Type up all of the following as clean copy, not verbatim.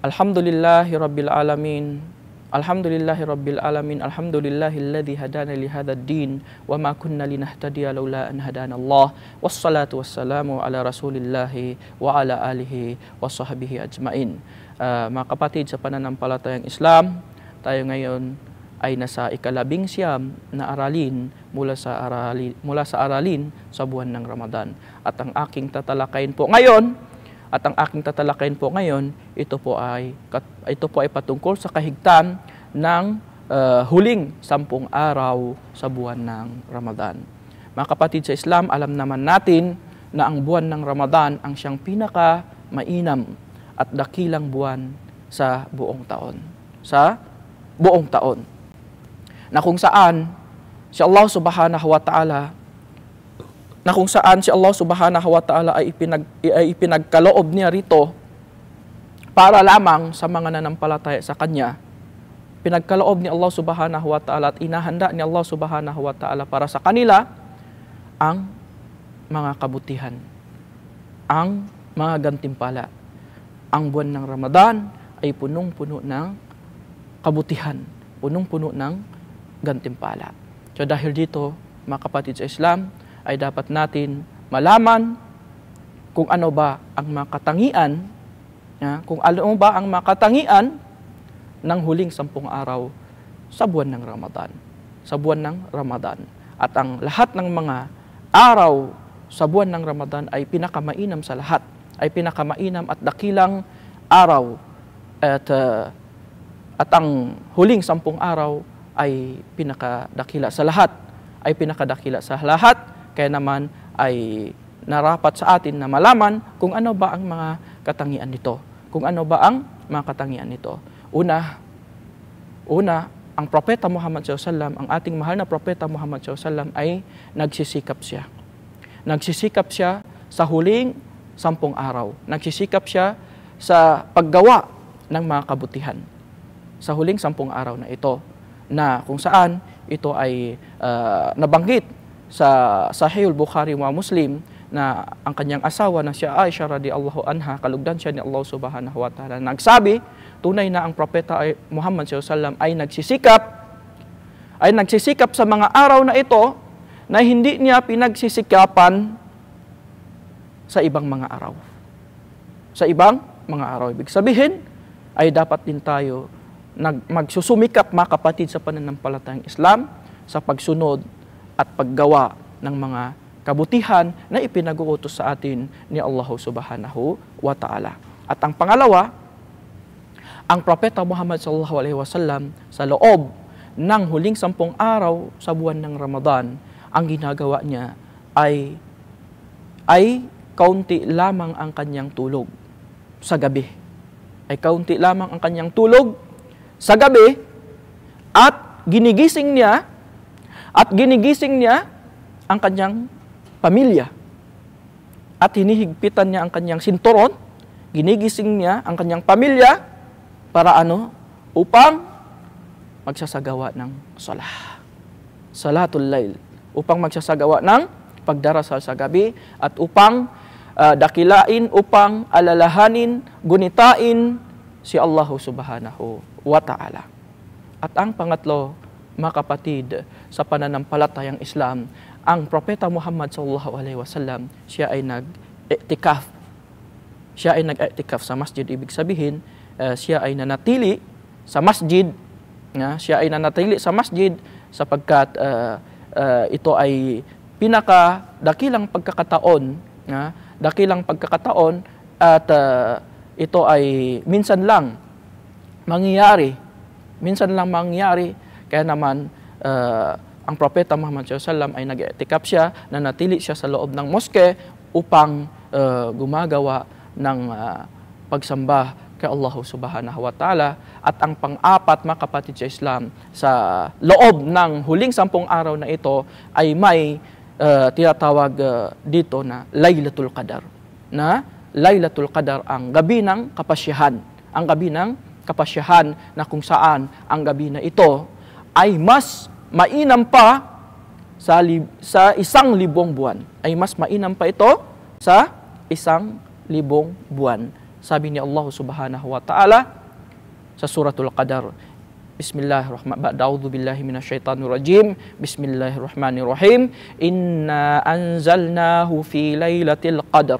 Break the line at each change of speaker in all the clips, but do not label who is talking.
Alhamdulillahi Rabbil Alamin. Alhamdulillahi Rabbil Alamin. Alhamdulillahilladzi hadana li hadzal din wa ma kunna linahtadiya laula an hadanallah. Wassalatu wassalamu ala Rasulillahi wa ala alihi washabbihi ajmain. Mga kapatid sa pananampalatayang Islam, tayo ngayon ay nasa ika-11 na aralin mula sa aralin sa buwan ng Ramadan. At ang aking tatalakayin po ngayon, ito po ay patungkol sa kahigtan ng huling 10 araw sa buwan ng Ramadan. Mga kapatid sa Islam, alam naman natin na ang buwan ng Ramadan ang siyang pinaka-mainam at dakilang buwan sa buong taon. Na kung saan si Allah Subhanahu wa Ta'ala ay ipinagkaloob niya rito para lamang sa mga nanampalataya sa Kanya. Pinagkaloob ni Allah Subhanahu wa Ta'ala at inahanda ni Allah Subhanahu wa Ta'ala para sa kanila ang mga kabutihan, ang mga gantimpala. Ang buwan ng Ramadan ay punong-puno ng kabutihan, punong-puno ng gantimpala. So dahil dito, mga kapatid sa Islam, ay dapat natin malaman kung ano ba ang makatangian, ng huling 10 araw sa buwan ng Ramadan. At ang lahat ng mga araw sa buwan ng Ramadan ay pinakamainam sa lahat, ay pinakamainam at dakilang araw, at ang huling 10 araw ay pinakadakila sa lahat, kaya naman ay narapat sa atin na malaman kung ano ba ang mga katangian nito. Una, ang Propeta Muhammad SAW, ang ating mahal na Propeta Muhammad SAW ay nagsisikap siya. Nagsisikap siya sa huling 10 araw. Nagsisikap siya sa paggawa ng mga kabutihan sa huling 10 araw na ito, na kung saan ito ay nabanggit sa Sahihul Bukhari wa Muslim na ang kanyang asawa na si Aisha radhiyallahu anha, kalugdan siya ni Allah Subhanahu wa Ta'ala, nagsabi, tunay na ang Propeta Muhammad SAW ay nagsisikap sa mga araw na ito na hindi niya pinagsisikapan sa ibang mga araw. Ibig sabihin ay dapat din tayo magsusumikap, mga kapatid, sa pananampalatayang Islam sa pagsunod at paggawa ng mga kabutihan na ipinag-uutos sa atin ni Allah Subhanahu wa Ta'ala. At ang pangalawa, ang Propeta Muhammad SAW sa loob ng huling 10 araw sa buwan ng Ramadan, ang ginagawa niya ay kaunti lamang ang kanyang tulog sa gabi. At ginigising niya ang kanyang pamilya. At hinihigpitan niya ang kanyang sinturon, ginigising niya ang kanyang pamilya para upang magsasagawa ng salatul lail, upang magsasagawa ng pagdarasal sa gabi, at upang dakilain, upang alalahanin, gunitain si Allah Subhanahu wa Ta'ala. At ang pangatlo, mga kapatid, sa pananampalatayang Islam, ang Propeta Muhammad SAW, siya ay nag-i'tikaf. Sa masjid. Ibig sabihin, siya ay nanatili sa masjid. Sapagkat ito ay pinakadakilang pagkakataon, at ito ay minsan lang mangyayari. Kaya naman, ang Propeta Muhammad SAW ay nag-i'tikaf siya, nanatili siya sa loob ng moske upang gumagawa ng pagsamba kay Allah Subhanahu wa Ta'ala. At ang pang-apat, mga kapatid sa Islam, sa loob ng huling 10 araw na ito ay may tinatawag dito na Laylatul Qadar. Laylatul Qadar, ang gabi ng kapasyahan. Na kung saan ang gabi na ito ay mas mainam pa sa 1,000 buwan. Ay mas mainam pa ito sa 1,000 buwan. Sabi ni Allah Subhanahu wa Ta'ala sa Suratul Qadar, Bismillahirrahmanirrahim. A'udzu billahi minasyaitonir rajim. Bismillahirrahmanirrahim. Inna anzalnahu fi lailatul qadar.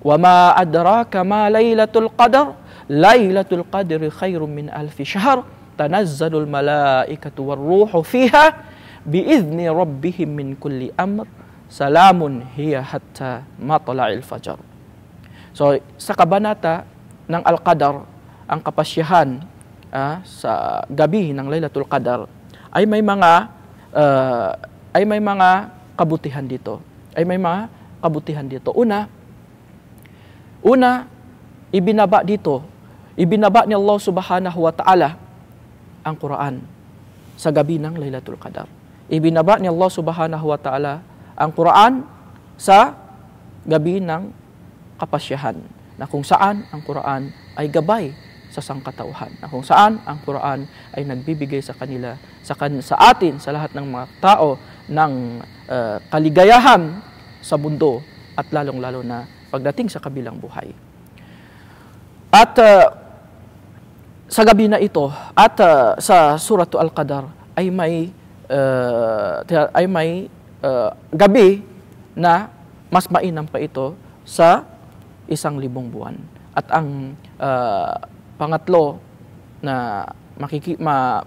Wa ma adraka ma lailatul qadar? Lailatul qadri khairum min alfi syahr. Tanazzalul malaikatu warruhu fiha biizni rabbihim min kulli amr. Salamun hiya hatta matla'il fajar. So, sa kabanata ng Al-Qadar, ang kapasyahan sa gabi ng Lailatul Qadar ay may mga kabutihan dito. Una, ibinaba ni Allah Subhanahu wa Ta'ala ang Quran sa gabi ng Lailatul Qadar. Ibinaba ni Allah Subhanahu wa Ta'ala ang Quran sa gabi ng kapasyahan, na kung saan ang Quran ay gabay sa sangkatauhan, na kung saan ang Quran ay nagbibigay sa kanila, sa atin, sa lahat ng mga tao ng kaligayahan sa mundo at lalong-lalo na pagdating sa kabilang buhay. At sa gabi na ito at sa Suratul Al-Qadar ay may gabi na mas mainam pa ito sa 1,000 buwan. At ang pangatlo na makukuha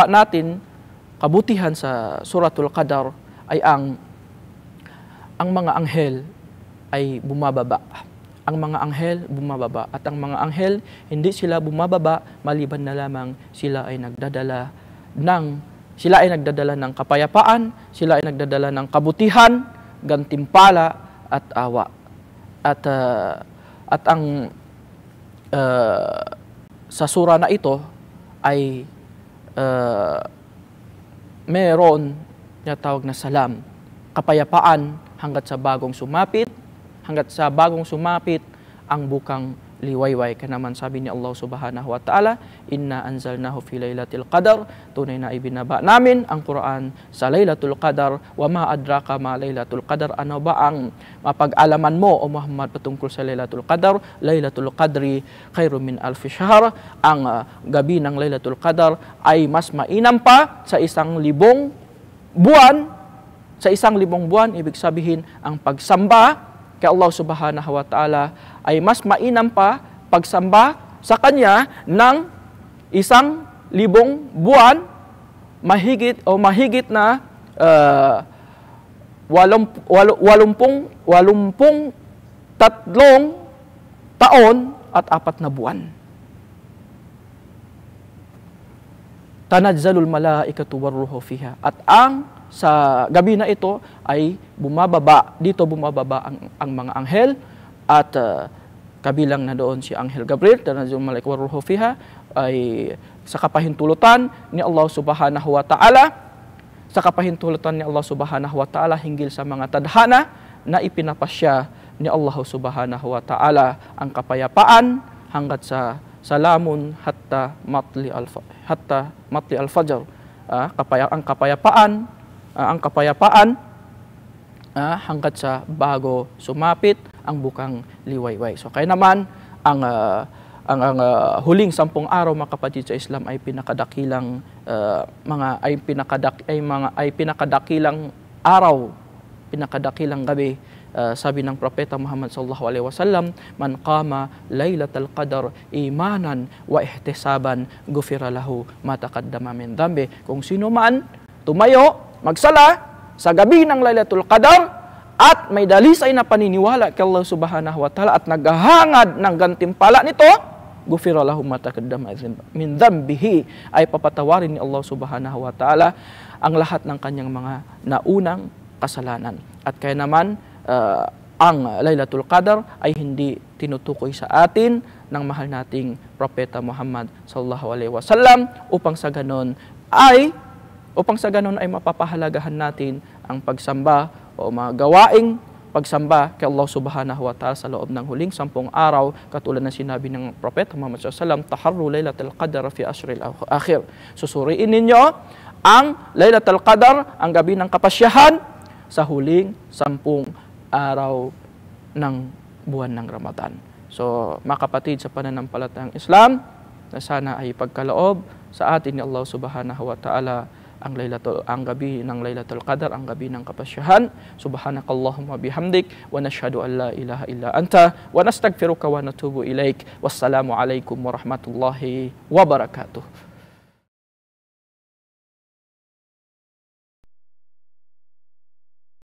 natin kabutihan sa Suratul Qadar ay ang mga anghel ay bumababa. Ang mga anghel bumababa. At ang mga anghel, hindi sila bumababa maliban na lamang sila ay nagdadala ng kapayapaan, sila ay nagdadala ng kabutihan, gantimpala at awa. At ang sa sura na ito ay meron na tawag na salam, kapayapaan hanggat sa bagong sumapit ang bukang liwayway. Kaya naman sabi ni Allah Subhanahu wa Ta'ala, Inna anzalnahu fi lailatul qadar, tunay na ibinaba namin ang Quran sa Lailatul Qadar. Wa ma adraka ma Lailatul Qadar, ano ba ang mapag-alaman mo o Muhammad patungkol sa Lailatul Qadar? Lailatul Qadri khairum min alfi syahr. Ang gabi ng Lailatul Qadar ay mas mainam pa sa 1,000 buwan. Sa 1,000 buwan, ibig sabihin ang pagsamba kay Allah Subhanahu wa Ta'ala ay mas mainam pa pagsamba sa Kanya ng 1,000 buwan, mahigit na 83 taon at 4 na buwan. Tanazzalul malaikatu warruhu fiha. At sa gabi na ito ay bumababa ang mga anghel at kabilang na doon si Anghel Gabriel, Tanazzalul malaikatu warruhu fiha, ay sa kapahintulutan ni Allah Subhanahu wa Ta'ala, hinggil sa mga tadhana na ipinapasya ni Allah Subhanahu wa Ta'ala ang kapayapaan hanggat sa salamun hatta matli al-fajr. Ang kapayapaan hanggat sa bago sumapit ang bukang liwayway. So kaya naman ang huling 10 araw, mga kapatid sa Islam, ay pinakadakilang pinakadakilang araw, pinakadakilang gabi. Sabi ng Propeta Muhammad sallallahu alaihi wasallam, man qama lailatal qadar imanan wa ihtisaban ghufira lahu ma taqaddama min dhanbi. Kung sino man tumayo, magsala sa gabi ng Lailatul Qadar at may dalisay na paniniwala kay Allah Subhanahu wa Ta'ala at naghahangad ng gantimpala nito, ghufira lahu ma taqaddama min dhanbihi, ay papatawarin ni Allah Subhanahu wa Ta'ala ang lahat ng kanyang mga naunang kasalanan. At kaya naman ang Lailatul Qadar ay hindi tinutukoy sa atin ng mahal nating Propeta Muhammad sallallahu alaihi wasallam upang sa ganon ay mapapahalagahan natin ang pagsamba o mga gawaing pagsamba kay Allah Subhanahu wa Ta'ala sa loob ng huling 10 araw, katulad ng sinabi ng Propeta Muhammad sallallahu alaihi wasallam, taharru Lailatul Qadar fi ashril akhir. Susuriin ninyo ang Lailatul Qadar, ang gabi ng kapasyahan, sa huling 10 araw ng buwan ng Ramadan. So, mga kapatid sa pananampalatayang Islam, na sana ay pagkaloob sa atin ni Allah Subhanahu wa Ta'ala ang gabi ng Laylatul Qadar, ang gabi ng kapasyahan. Subhanakallahumma bihamdik wa nashhadu an la ilaha illa anta wa nastaghfiruka wa natubu ilaik. Wassalamu alaikum warahmatullahi wabarakatuh.